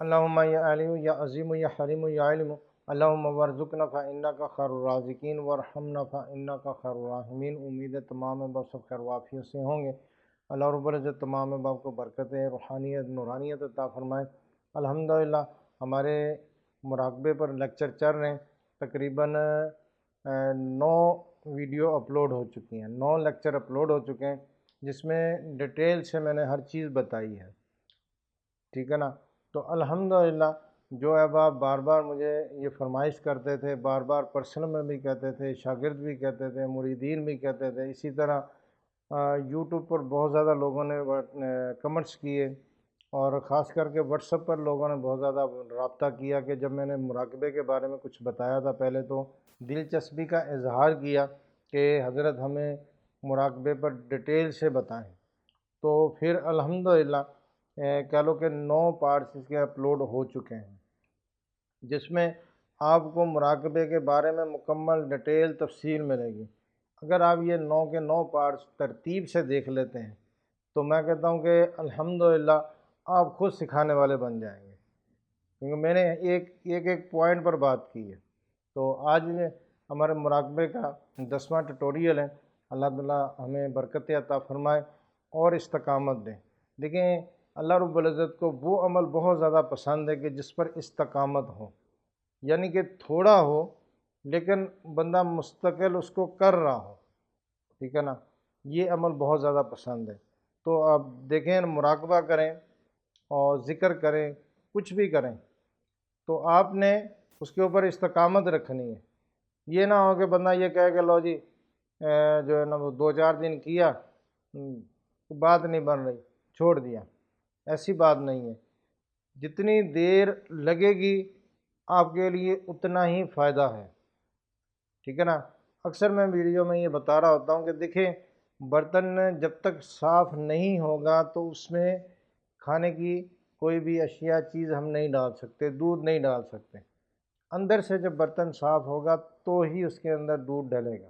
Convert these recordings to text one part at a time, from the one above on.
اللہم یا علیو یا عظیم یا حلیم یا علم اللہم ورزقنا فإنک خیر الرازقین ورحمنا فإنک خیر الراحمین۔ امید ہے تمام احباب سب خیر وافیت سے ہوں گے۔ اللہ رب العزت تمام احباب کو برکتیں، روحانیت، نورانیت عطا فرمائے۔ الحمدللہ ہمارے مراقبے پر لیکچر چل رہے ہیں، تقریباً 9 ویڈیو اپلوڈ ہو چکی ہیں، 9 لیکچر اپلوڈ ہو چکے ہیں، جس میں ڈیٹیل سے میں نے ہر چیز بتائی ہے، ٹھیک ہے نا۔ تو الحمدللہ جو احباب بار بار مجھے یہ فرمائش کرتے تھے، بار بار پرسنل میں بھی کہتے تھے، شاگرد بھی کہتے تھے، مریدین بھی کہتے تھے، اسی طرح یوٹیوب پر بہت زیادہ لوگوں نے کمنٹس کیے، اور خاص کر کے واٹس ایپ پر لوگوں نے بہت زیادہ رابطہ کیا کہ جب میں نے مراقبے کے بارے میں کچھ بتایا تھا، پہلے تو دلچسپی کا اظہار کیا کہ حضرت ہمیں مراقبے پر ڈیٹیل سے بتائیں۔ تو پھر الحمدللہ کہہ لو کہ 9 پارٹس اس کے اپلوڈ ہو چکے ہیں، جس میں آپ کو مراقبے کے بارے میں مکمل ڈیٹیل تفصیل ملے گی۔ اگر آپ یہ 9 کے 9 پارٹس ترتیب سے دیکھ لیتے ہیں تو میں کہتا ہوں کہ الحمدللہ آپ خود سکھانے والے بن جائیں گے، کیونکہ میں نے ایک پوائنٹ پر بات کی ہے۔ تو آج ہمارے مراقبے کا 10واں ٹیوٹوریل ہے۔ اللہ تعالیٰ ہمیں برکت عطا فرمائے اور استقامت دیں۔ دیکھیں، اللہ رب العزت کو وہ عمل بہت زیادہ پسند ہے کہ جس پر استقامت ہو، یعنی کہ تھوڑا ہو لیکن بندہ مستقل اس کو کر رہا ہو، ٹھیک ہے نا۔ یہ عمل بہت زیادہ پسند ہے۔ تو آپ دیکھیں، مراقبہ کریں اور ذکر کریں، کچھ بھی کریں تو آپ نے اس کے اوپر استقامت رکھنی ہے۔ یہ نہ ہو کہ بندہ یہ کہے کہ لو جی جو ہے نا وہ 2-4 دن کیا، بات نہیں بن رہی، چھوڑ دیا، ایسی بات نہیں ہے۔ جتنی دیر لگے گی آپ کے لیے اتنا ہی فائدہ ہے، ٹھیک ہے نا۔ اکثر میں ویڈیو میں یہ بتا رہا ہوتا ہوں کہ دیکھیں، برتن جب تک صاف نہیں ہوگا تو اس میں کھانے کی کوئی بھی اشیاء چیز ہم نہیں ڈال سکتے، دودھ نہیں ڈال سکتے۔ اندر سے جب برتن صاف ہوگا تو ہی اس کے اندر دودھ ڈلے گا۔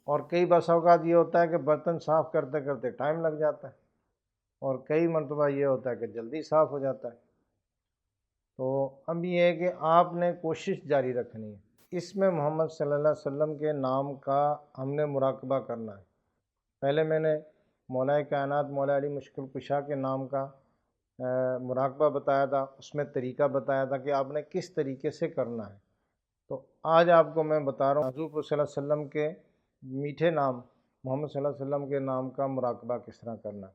اور کئی بس اوقات یہ ہوتا ہے کہ برتن صاف کرتے کرتے ٹائم لگ جاتا ہے، اور کئی مرتبہ یہ ہوتا ہے کہ جلدی صاف ہو جاتا ہے۔ تو اب یہ ہے کہ آپ نے کوشش جاری رکھنی ہے۔ اس میں محمد صلی اللہ علیہ وسلم کے نام کا ہم نے مراقبہ کرنا ہے۔ پہلے میں نے مولا کائنات مولا علی مشکل کشا کے نام کا مراقبہ بتایا تھا، اس میں طریقہ بتایا تھا کہ آپ نے کس طریقے سے کرنا ہے۔ تو آج آپ کو میں بتا رہا ہوں حضور صلی اللہ علیہ وسلم کے میٹھے نام، محمد صلی اللہ علیہ وسلم کے نام کا مراقبہ کس طرح کرنا ہے۔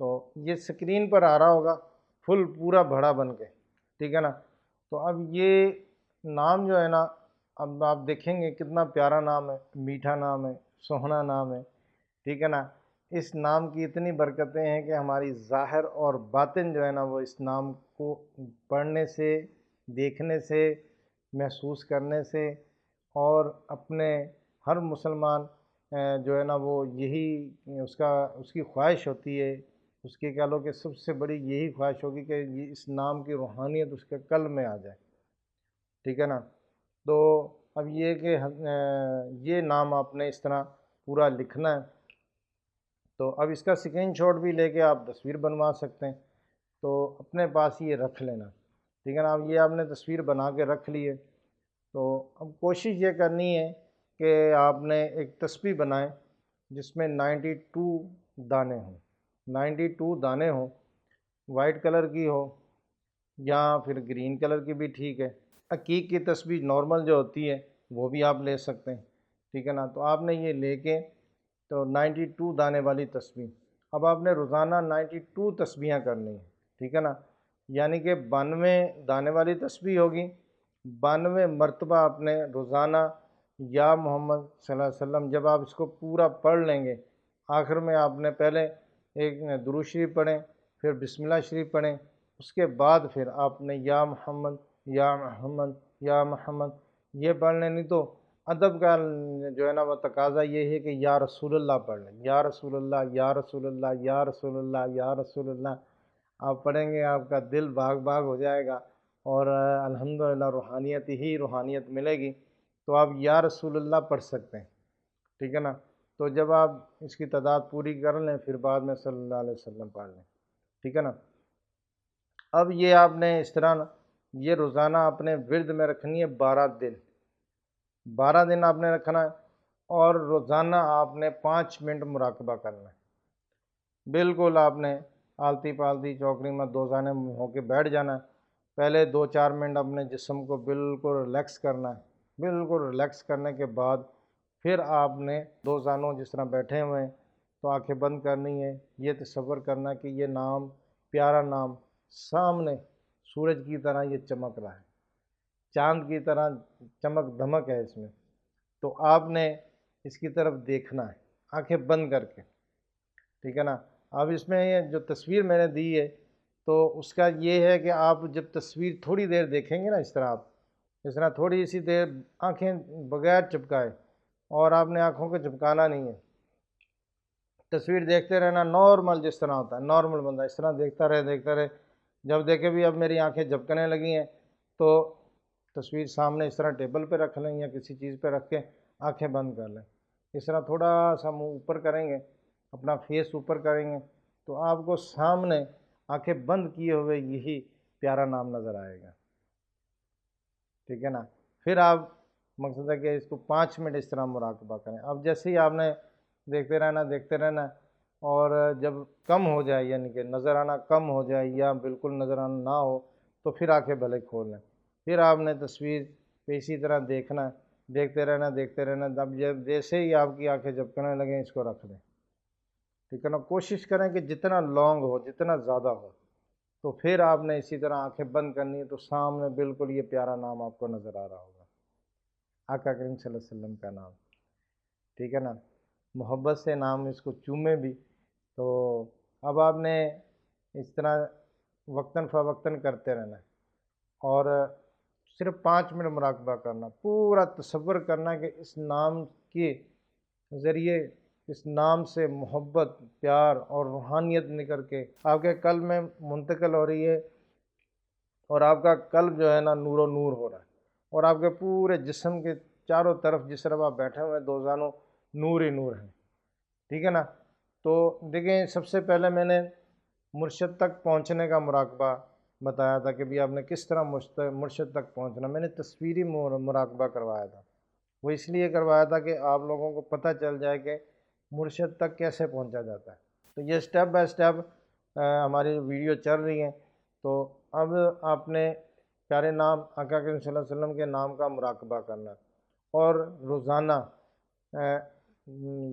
تو یہ سکرین پر آ رہا ہوگا فل پورا بڑا بن کے، ٹھیک ہے نا۔ تو اب یہ نام جو ہے نا، اب آپ دیکھیں گے کتنا پیارا نام ہے، میٹھا نام ہے، سہنا نام ہے، ٹھیک ہے نا۔ اس نام کی اتنی برکتیں ہیں کہ ہماری ظاہر اور باطن جو ہے نا وہ اس نام کو پڑھنے سے، دیکھنے سے، محسوس کرنے سے، اور اپنے ہر مسلمان جو ہے نا وہ یہی اس کی خواہش ہوتی ہے، اس کی کہہ لو کہ سب سے بڑی یہی خواہش ہوگی کہ اس نام کی روحانیت اس کے قلب میں آ جائے، ٹھیک ہے نا۔ تو اب یہ کہ یہ نام آپ نے اس طرح پورا لکھنا ہے۔ تو اب اس کا اسکرین شاٹ بھی لے کے آپ تصویر بنوا سکتے ہیں، تو اپنے پاس یہ رکھ لینا، ٹھیک ہے نا۔ اب یہ آپ نے تصویر بنا کے رکھ لی ہے، تو اب کوشش یہ کرنی ہے کہ آپ نے ایک تسبیح بنائیں جس میں 92 دانے ہوں، 92 دانے ہوں، وائٹ کلر کی ہو یا پھر گرین کلر کی بھی ٹھیک ہے۔ عقیق کی تسبیح نارمل جو ہوتی ہے وہ بھی آپ لے سکتے ہیں، ٹھیک ہے نا۔ تو آپ نے یہ لے کے تو 92 دانے والی تسبیح، اب آپ نے روزانہ 92 تسبیحاں کرنی ہیں، ٹھیک ہے نا۔ یعنی کہ 92 دانے والی تسبیح ہوگی، 92 مرتبہ آپ نے روزانہ یا محمد صلی اللہ علیہ وسلم، جب آپ اس کو پورا پڑھ لیں گے، آخر میں آپ نے پہلے ایک درود شریف پڑھیں، پھر بسم اللہ شریف پڑھیں، اس کے بعد پھر آپ نے یا محمد یا محمد یا محمد یہ پڑھ لیں۔ نہیں تو ادب کا جو ہے نا وہ تقاضا یہ ہے کہ یا رسول اللہ پڑھ لیں، یا رسول اللہ، یا رسول اللہ، یا رسول اللہ، یا رسول اللہ۔ آپ پڑھیں گے آپ کا دل باغ باغ ہو جائے گا، اور الحمدللہ روحانیت ہی روحانیت ملے گی۔ تو آپ یا رسول اللہ پڑھ سکتے ہیں، ٹھیک ہے نا۔ تو جب آپ اس کی تعداد پوری کر لیں پھر بعد میں صلی اللہ علیہ وسلم پڑھ لیں، ٹھیک ہے نا۔ اب یہ آپ نے اس طرح یہ روزانہ اپنے ورد میں رکھنی ہے 12 دن آپ نے رکھنا ہے، اور روزانہ آپ نے 5 منٹ مراقبہ کرنا ہے۔ بالکل آپ نے آلتی پالتی چوکری میں دوزانے ہو کے بیٹھ جانا ہے۔ پہلے 2-4 منٹ اپنے جسم کو بالکل ریلیکس کرنا ہے۔ بالکل ریلیکس کرنے کے بعد پھر آپ نے دو زانوں جس طرح بیٹھے ہوئے ہیں تو آنکھیں بند کرنی ہے۔ یہ تصور کرنا کہ یہ نام، پیارا نام سامنے سورج کی طرح یہ چمک رہا ہے، چاند کی طرح چمک دھمک ہے اس میں، تو آپ نے اس کی طرف دیکھنا ہے آنکھیں بند کر کے، ٹھیک ہے نا۔ اب اس میں یہ جو تصویر میں نے دی ہے تو اس کا یہ ہے کہ آپ جب تصویر تھوڑی دیر دیکھیں گے نا، اس طرح تھوڑی سی دیر آنکھیں بغیر چپکائے، اور آپ نے آنکھوں کو چپکانا نہیں ہے، تصویر دیکھتے رہنا نارمل جس طرح ہوتا ہے، نارمل بندہ اس طرح دیکھتا رہے، جب دیکھے بھی اب میری آنکھیں جھپکنے لگی ہیں تو تصویر سامنے اس طرح ٹیبل پہ رکھ لیں یا کسی چیز پہ رکھ کے آنکھیں بند کر لیں۔ اس طرح تھوڑا سا منہ اوپر کریں گے، اپنا فیس اوپر کریں گے تو آپ کو سامنے آنکھیں بند کیے ہوئے یہی پیارا نام نظر آئے گا، ٹھیک ہے نا۔ پھر آپ مقصد ہے کہ اس کو 5 منٹ اس طرح مراقبہ کریں۔ اب جیسے ہی آپ نے دیکھتے رہنا اور جب کم ہو جائے، یعنی کہ نظر آنا کم ہو جائے یا بالکل نظر آنا نہ ہو تو پھر آنکھیں بھلے کھول لیں۔ پھر آپ نے تصویر پہ اسی طرح دیکھنا، دیکھتے رہنا۔ اب جیسے ہی آپ کی آنکھیں جھپکنے لگیں اس کو رکھ دیں، ٹھیک ہے نا۔ کوشش کریں کہ جتنا لانگ ہو، جتنا زیادہ ہو، تو پھر آپ نے اسی طرح آنکھیں بند کرنی ہے تو سامنے بالکل یہ پیارا نام آپ کو نظر آ رہا ہوگا، آقا کریم صلی اللہ علیہ وسلم کا نام، ٹھیک ہے نا۔ محبت سے نام اس کو چومیں بھی۔ تو اب آپ نے اس طرح وقتاً فوقتاً کرتے رہنا ہے اور صرف 5 منٹ مراقبہ کرنا، پورا تصور کرنا کہ اس نام کے ذریعے، اس نام سے محبت، پیار اور روحانیت نکل کے آپ کے قلب میں منتقل ہو رہی ہے، اور آپ کا قلب جو ہے نا نور و نور ہو رہا ہے، اور آپ کے پورے جسم کے چاروں طرف جس طرح آپ بیٹھے ہوئے دو زانوں نور ہی نور ہیں، ٹھیک ہے نا۔ تو دیکھیں سب سے پہلے میں نے مرشد تک پہنچنے کا مراقبہ بتایا تھا کہ بھی آپ نے کس طرح مرشد تک پہنچنا، میں نے تصویری مراقبہ کروایا تھا۔ وہ اس لیے کروایا تھا کہ آپ لوگوں کو پتہ چل جائے کہ مرشد تک کیسے پہنچا جاتا ہے۔ تو یہ سٹیپ بائی سٹیپ ہماری ویڈیو چل رہی ہیں۔ تو اب آپ نے پیارے نام آقا کریم صلی اللہ علیہ وسلم کے نام کا مراقبہ کرنا، اور روزانہ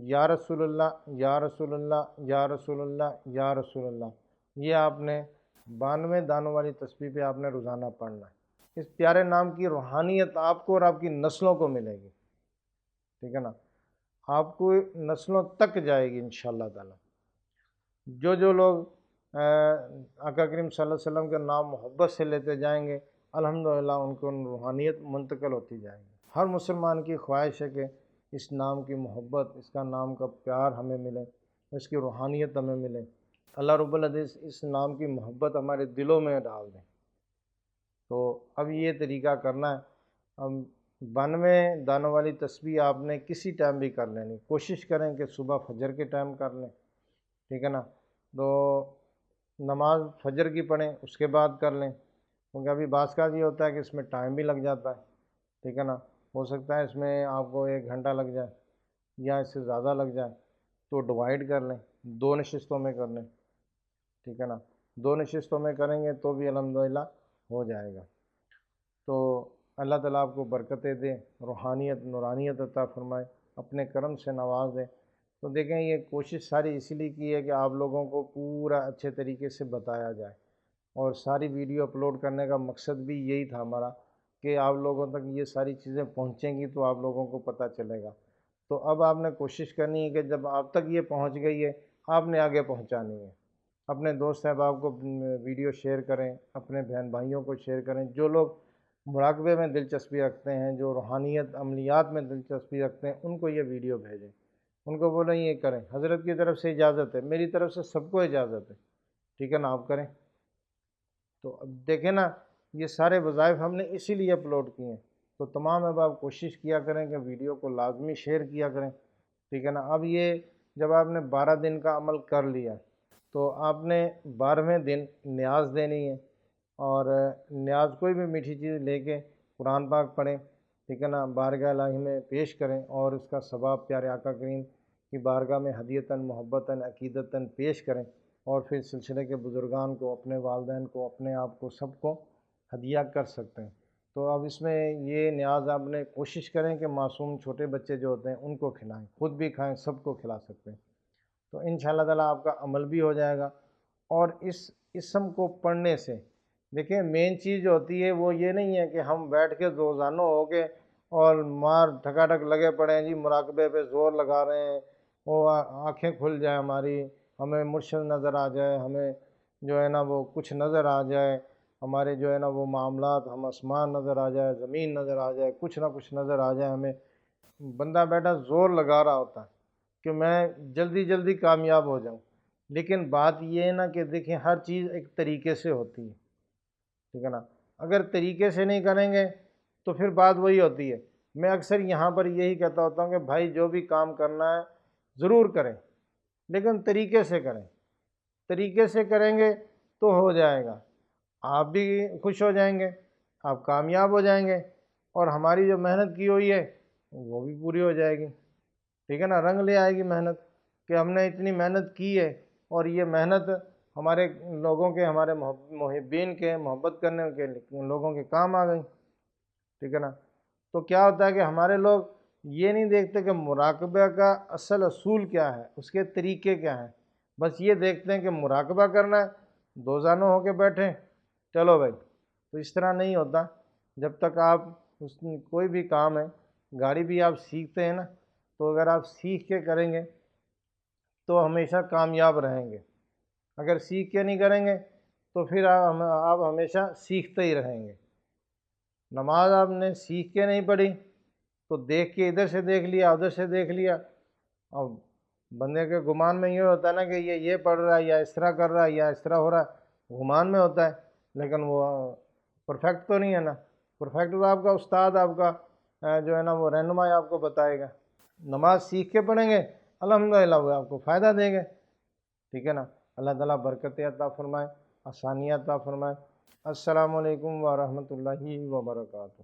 یا رسول اللہ یا رسول اللہ یا رسول اللہ یا رسول اللہ، یہ آپ نے 92 دانوں والی تسبیح پہ آپ نے روزانہ پڑھنا ہے۔ اس پیارے نام کی روحانیت آپ کو اور آپ کی نسلوں کو ملے گی، ٹھیک ہے نا، آپ کو نسلوں تک جائے گی انشاءاللہ تعالی۔ جو لوگ آقا کریم صلی اللہ علیہ وسلم کے نام محبت سے لیتے جائیں گے، الحمدللہ ان کو روحانیت منتقل ہوتی جائے گی۔ ہر مسلمان کی خواہش ہے کہ اس نام کی محبت، اس کا نام کا پیار ہمیں ملے، اس کی روحانیت ہمیں ملے۔ اللہ رب العزت اس نام کی محبت ہمارے دلوں میں ڈال دیں۔ تو اب یہ طریقہ کرنا ہے۔ اب 92 دانوں والی تسبیح آپ نے کسی ٹائم بھی کر لینی، کوشش کریں کہ صبح فجر کے ٹائم کر لیں، ٹھیک ہے نا۔ تو نماز فجر کی پڑھیں اس کے بعد کر لیں، کیونکہ ابھی بعض کا یہ ہوتا ہے کہ اس میں ٹائم بھی لگ جاتا ہے، ٹھیک ہے نا۔ ہو سکتا ہے اس میں آپ کو 1 گھنٹہ لگ جائے یا اس سے زیادہ لگ جائے، تو ڈیوائڈ کر لیں، 2 نشستوں میں کر لیں، ٹھیک ہے نا۔ 2 نشستوں میں کریں گے تو بھی الحمدللہ ہو جائے گا۔ تو اللہ تعالیٰ آپ کو برکتیں دے، روحانیت نورانیت عطا فرمائے، اپنے کرم سے نواز دے۔ تو دیکھیں یہ کوشش ساری اسی لیے کی ہے کہ آپ لوگوں کو پورا اچھے طریقے سے بتایا جائے، اور ساری ویڈیو اپلوڈ کرنے کا مقصد بھی یہی تھا ہمارا کہ آپ لوگوں تک یہ ساری چیزیں پہنچیں گی تو آپ لوگوں کو پتہ چلے گا۔ تو اب آپ نے کوشش کرنی ہے کہ جب آپ تک یہ پہنچ گئی ہے آپ نے آگے پہنچانی ہے۔ اپنے دوست احباب کو ویڈیو شیئر کریں، اپنے بہن بھائیوں کو شیئر کریں، جو لوگ مراقبے میں دلچسپی رکھتے ہیں، جو روحانیت عملیات میں دلچسپی رکھتے ہیں، ان کو یہ ویڈیو بھیجیں، ان کو بولیں یہ کریں۔ حضرت کی طرف سے اجازت ہے، میری طرف سے سب کو اجازت ہے، ٹھیک ہے نا، آپ کریں۔ تو اب دیکھیں نا یہ سارے وظائف ہم نے اسی لیے اپلوڈ کیے ہیں، تو تمام احباب کوشش کیا کریں کہ ویڈیو کو لازمی شیئر کیا کریں، ٹھیک ہے نا۔ اب یہ جب آپ نے 12 دن کا عمل کر لیا تو آپ نے 12ویں دن نیاز دینی ہے، اور نیاز کوئی بھی میٹھی چیز لے کے قرآن پاک پڑھیں، ٹھیک ہے نا، بارگاہ الہی میں پیش کریں اور اس کا ثواب پیارے آقا کریم کی بارگاہ میں ہدیتاً محبتاً عقیدتاً پیش کریں، اور پھر سلسلے کے بزرگان کو، اپنے والدین کو، اپنے آپ کو، سب کو ہدیہ کر سکتے ہیں۔ تو اب اس میں یہ نیاز آپ نے کوشش کریں کہ معصوم چھوٹے بچے جو ہوتے ہیں ان کو کھلائیں، خود بھی کھائیں، سب کو کھلا سکتے ہیں، تو انشاءاللہ تعالیٰ آپ کا عمل بھی ہو جائے گا۔ اور اس اسم کو پڑھنے سے دیکھیں مین چیز جو ہوتی ہے وہ یہ نہیں ہے کہ ہم بیٹھ کے روزانہ ہو کے اور مار ٹھکاٹک لگے پڑے ہیں جی، مراقبے پہ زور لگا رہے ہیں، وہ آنکھیں کھل جائیں ہماری، ہمیں مرشد نظر آ جائے، ہمیں جو ہے نا وہ کچھ نظر آ جائے، ہمارے جو ہے نا وہ معاملات، ہم آسمان نظر آ جائے، زمین نظر آ جائے، کچھ نہ کچھ نظر آ جائے ہمیں۔ بندہ بیٹھا زور لگا رہا ہوتا ہے کہ میں جلدی جلدی کامیاب ہو جاؤں، لیکن بات یہ ہے نا کہ دیکھیں ہر چیز ایک طریقے سے ہوتی ہے، ٹھیک ہے نا، اگر طریقے سے نہیں کریں گے تو پھر بات وہی ہوتی ہے۔ میں اکثر یہاں پر یہی کہتا ہوتا ہوں کہ بھائی جو بھی کام کرنا ہے ضرور کریں، لیکن طریقے سے کریں، طریقے سے کریں گے تو ہو جائے گا، آپ بھی خوش ہو جائیں گے، آپ کامیاب ہو جائیں گے، اور ہماری جو محنت کی ہوئی ہے وہ بھی پوری ہو جائے گی، ٹھیک ہے نا، رنگ لے آئے گی محنت کہ ہم نے اتنی محنت کی ہے اور یہ محنت ہمارے لوگوں کے، ہمارے محبین کے، محبت کرنے کے لوگوں کے کام آ گئی، ٹھیک ہے نا۔ تو کیا ہوتا ہے کہ ہمارے لوگ یہ نہیں دیکھتے کہ مراقبہ کا اصل اصول کیا ہے، اس کے طریقے کیا ہیں، بس یہ دیکھتے ہیں کہ مراقبہ کرنا ہے، دو زانوں ہو کے بیٹھیں، چلو بھائی۔ تو اس طرح نہیں ہوتا۔ جب تک آپ کوئی بھی کام ہے، گاڑی بھی آپ سیکھتے ہیں نا، تو اگر آپ سیکھ کے کریں گے تو ہمیشہ کامیاب رہیں گے، اگر سیکھ کے نہیں کریں گے تو پھر آپ ہمیشہ سیکھتے ہی رہیں گے۔ نماز آپ نے سیکھ کے نہیں پڑھی تو دیکھ کے ادھر سے دیکھ لیا، ادھر سے دیکھ لیا، اب بندے کے گمان میں یہ ہوتا ہے نا کہ یہ پڑھ رہا ہے یا اس طرح کر رہا ہے یا اس طرح ہو رہا ہے، گمان میں ہوتا ہے، لیکن وہ پرفیکٹ تو نہیں ہے نا۔ پرفیکٹ تو آپ کا استاد، آپ کا جو ہے نا وہ رہنمائی آپ کو بتائے گا۔ نماز سیکھ کے پڑھیں گے الحمدللہ وہ آپ کو فائدہ دے گا، ٹھیک ہے نا۔ اللہ تعالیٰ برکتیں عطا فرمائے، آسانیاں عطا فرمائے۔ السلام علیکم ورحمۃ اللہ وبرکاتہ۔